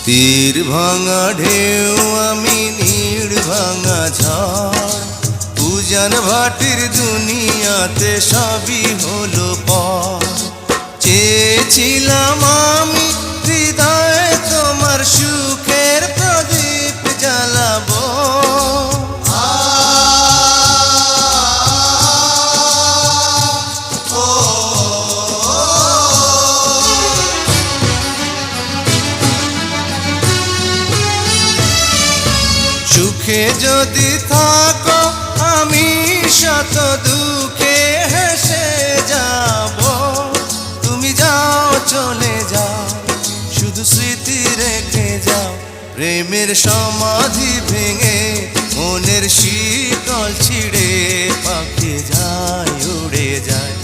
তীর ভাঙা ঢেউ আমি নীড় ভাঙা ঝড়, উজান ভাটির দুনিয়াতে সবই হলো পর। চেয়েছিলাম আমি হৃদয়ে তোমার সুখের প্রদীপ জ্বালাবো, সুখে যদি থাকো আমি শত দুঃখে হেসে যাব। তুমি যাও চলে যাও, শুধু স্মৃতি রেখে যাও। প্রেমের সমাধি ভেঙে মনের শীতল ছিঁড়ে পাখি যায় উড়ে যায়।